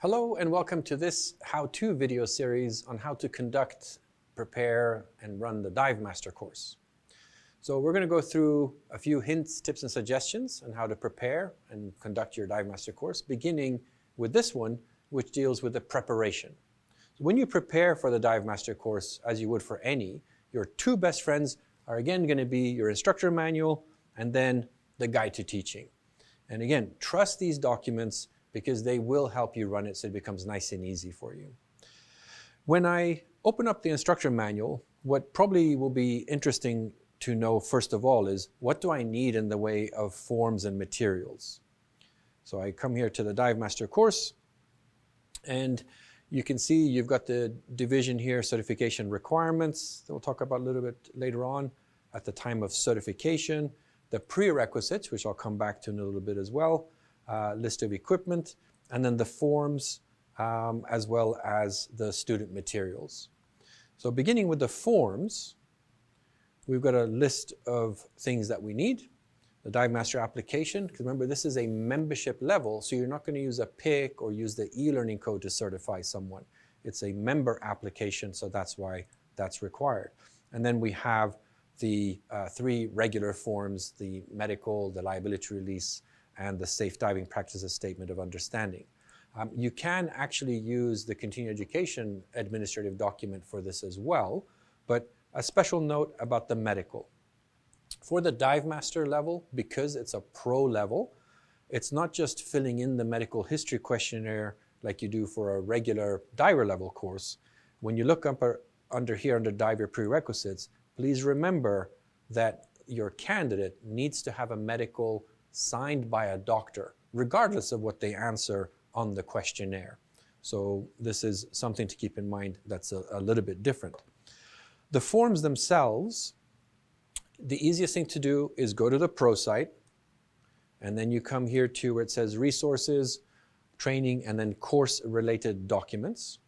Hello and welcome to this how-to video series on how to conduct, prepare, and run the Divemaster course. So we're going to go through a few hints, tips, and suggestions on how to prepare and conduct your Divemaster course, beginning with this one, which deals with the preparation. So when you prepare for the Divemaster course, as you would for any, your two best friends are again going to be your instructor manual and then the guide to teaching. And again, trust these documents because they will help you run it so it becomes nice and easy for you. When I open up the instructor manual, what probably will be interesting to know first of all is, what do I need in the way of forms and materials? So I come here to the Divemaster course, and you can see you've got the division here, certification requirements, that we'll talk about a little bit later on at the time of certification, the prerequisites, which I'll come back to in a little bit as well, list of equipment, and then the forms as well as the student materials. So beginning with the forms, we've got a list of things that we need. The Divemaster application, because remember this is a membership level, so you're not going to use a PIC or use the e-learning code to certify someone. It's a member application, so that's why that's required. And then we have the three regular forms, the medical, the liability release, and the Safe Diving Practices Statement of Understanding. You can actually use the continuing education administrative document for this as well, but a special note about the medical. For the Divemaster level, because it's a pro level, it's not just filling in the medical history questionnaire like you do for a regular diver level course. When you look up under here under diver prerequisites, please remember that your candidate needs to have a medical signed by a doctor, regardless of what they answer on the questionnaire. So this is something to keep in mind that's a little bit different. The forms themselves, the easiest thing to do is go to the pro site, and then you come here to where it says resources, training, and then course-related documents.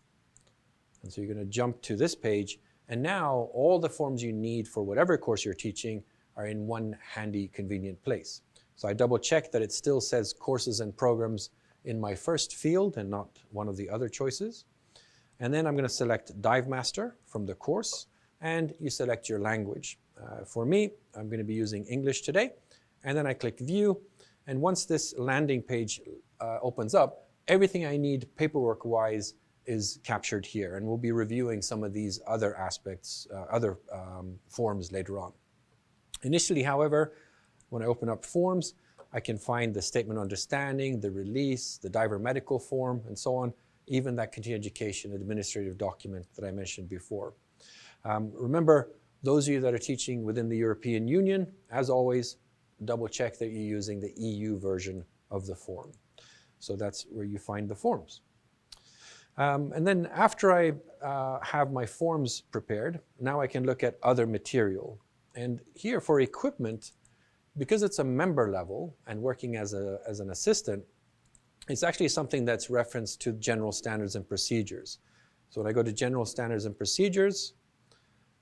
And so you're going to jump to this page, and now all the forms you need for whatever course you're teaching are in one handy, convenient place. So I double check that it still says courses and programs in my first field and not one of the other choices. And then I'm going to select Divemaster from the course, and you select your language. For me, I'm going to be using English today. And then I click View. And once this landing page opens up, everything I need paperwork-wise is captured here. And we'll be reviewing some of these other aspects, forms later on. Initially, however, when I open up forms, I can find the statement of understanding, the release, the diver medical form, and so on, even that continuing education administrative document that I mentioned before. Remember, those of you that are teaching within the European Union, as always, double check that you're using the EU version of the form. So that's where you find the forms. And then after I have my forms prepared, now I can look at other material. And here for equipment, because it's a member level and working as an assistant, it's actually something that's referenced to general standards and procedures. So when I go to general standards and procedures,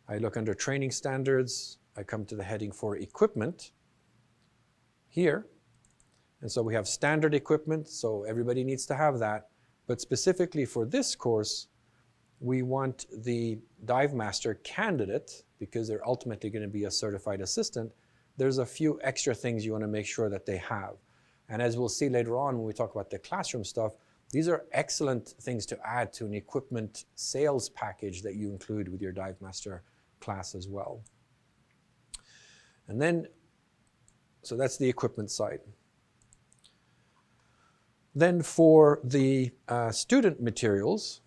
I look under training standards, I come to the heading for equipment here. And so we have standard equipment, so everybody needs to have that. But specifically for this course, we want the Divemaster candidate, because they're ultimately going to be a certified assistant, there's a few extra things you want to make sure that they have. And as we'll see later on when we talk about the classroom stuff, these are excellent things to add to an equipment sales package that you include with your Divemaster class as well. And then, so that's the equipment side. Then for the student materials,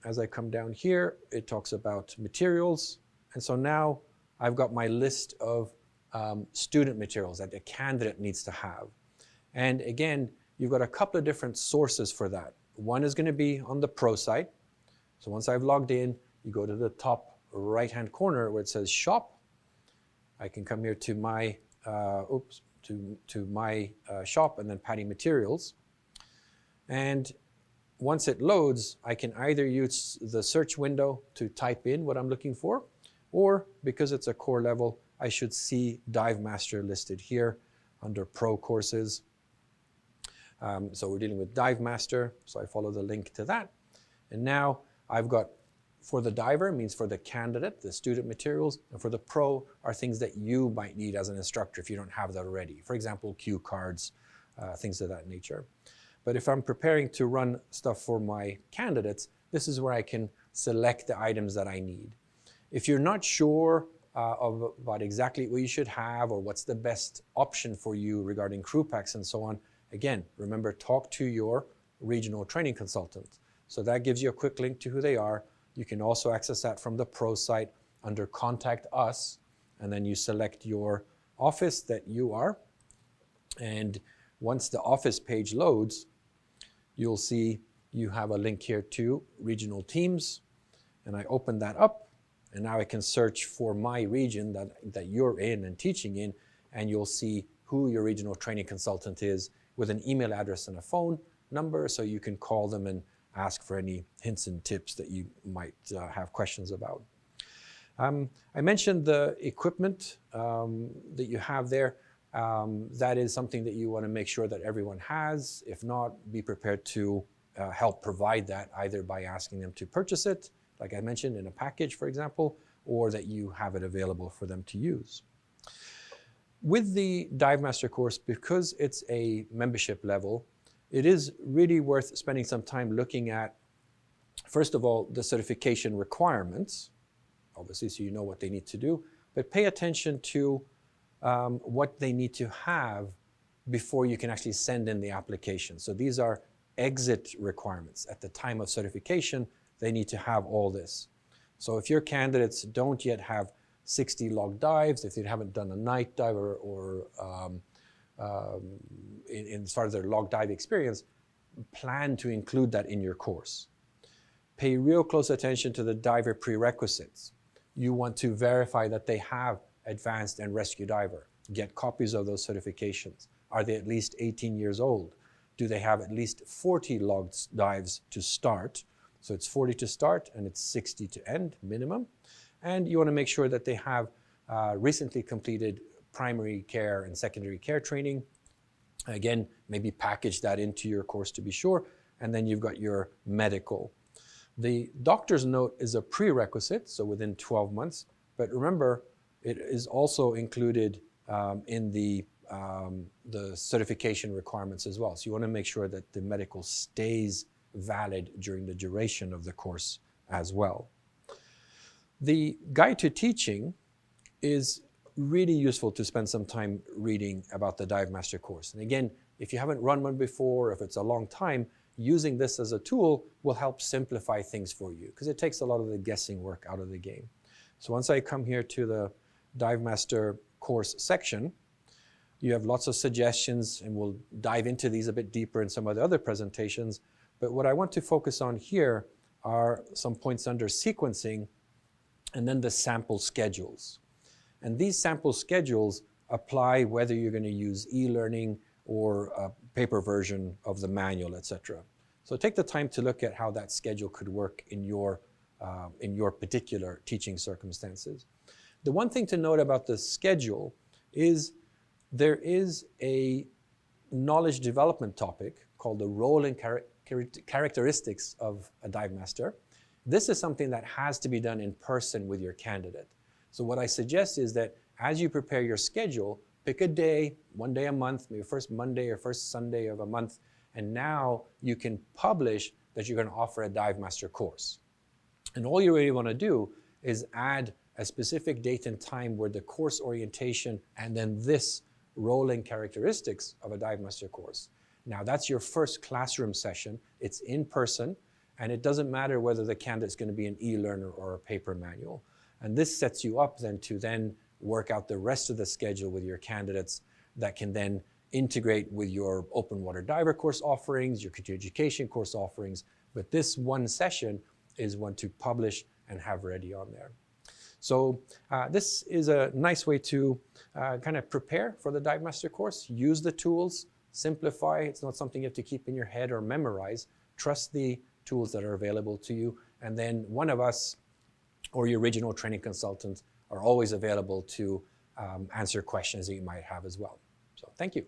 as I come down here, it talks about materials. And so now I've got my list of student materials that a candidate needs to have. And again, you've got a couple of different sources for that. One is going to be on the pro site. So once I've logged in, you go to the top right-hand corner where it says shop. I can come here to my, shop and then PADI materials. And once it loads, I can either use the search window to type in what I'm looking for, or because it's a core level, I should see Divemaster listed here under Pro courses. So we're dealing with Divemaster, so I follow the link to that. And now I've got, for the diver means for the candidate, the student materials, and for the pro are things that you might need as an instructor if you don't have that already. For example, cue cards, things of that nature. But if I'm preparing to run stuff for my candidates, this is where I can select the items that I need. If you're not sure about exactly what you should have or what's the best option for you regarding crew packs and so on, again, remember, talk to your regional training consultant. So that gives you a quick link to who they are. You can also access that from the pro site under Contact Us, and then you select your office that you are. And once the office page loads, you'll see you have a link here to regional teams, and I open that up, and now I can search for my region that you're in and teaching in, and you'll see who your regional training consultant is with an email address and a phone number, so you can call them and ask for any hints and tips that you might have questions about. I mentioned the equipment that you have there. That is something that you want to make sure that everyone has. If not, be prepared to help provide that, either by asking them to purchase it, like I mentioned, in a package, for example, or that you have it available for them to use. With the Divemaster course, because it's a membership level, it is really worth spending some time looking at, first of all, the certification requirements, obviously, so you know what they need to do, but pay attention to what they need to have before you can actually send in the application. So these are exit requirements. At the time of certification, they need to have all this. So if your candidates don't yet have 60 log dives, if they haven't done a night dive or as far as their log dive experience, plan to include that in your course. Pay real close attention to the diver prerequisites. You want to verify that they have advanced and rescue diver. Get copies of those certifications. Are they at least 18 years old? Do they have at least 40 logged dives to start? So it's 40 to start and it's 60 to end minimum. And you want to make sure that they have recently completed primary care and secondary care training. Again, maybe package that into your course to be sure. And then you've got your medical. The doctor's note is a prerequisite, so within 12 months. But remember, it is also included in the certification requirements as well. So you want to make sure that the medical stays valid during the duration of the course as well. The guide to teaching is really useful to spend some time reading about the Divemaster course. And again, if you haven't run one before, if it's a long time, using this as a tool will help simplify things for you because it takes a lot of the guessing work out of the game. So once I come here to the Divemaster course section, you have lots of suggestions, and we'll dive into these a bit deeper in some of the other presentations. But what I want to focus on here are some points under sequencing and then the sample schedules. And these sample schedules apply whether you're going to use e-learning or a paper version of the manual, etc. So take the time to look at how that schedule could work in your particular teaching circumstances. The one thing to note about the schedule is there is a knowledge development topic called the role and characteristics of a Divemaster. This is something that has to be done in person with your candidate. So what I suggest is that as you prepare your schedule, pick a day, one day a month, maybe first Monday or first Sunday of a month, and now you can publish that you're going to offer a Divemaster course. And all you really want to do is add a specific date and time where the course orientation and then this role and characteristics of a Divemaster course. Now that's your first classroom session. It's in person, and it doesn't matter whether the candidate's going to be an e-learner or a paper manual. And this sets you up then to work out the rest of the schedule with your candidates that can then integrate with your open water diver course offerings, your continuing education course offerings. But this one session is one to publish and have ready on there. So this is a nice way to kind of prepare for the Divemaster course. Use the tools, simplify. It's not something you have to keep in your head or memorize. Trust the tools that are available to you. And then one of us or your regional training consultant are always available to answer questions that you might have as well. So thank you.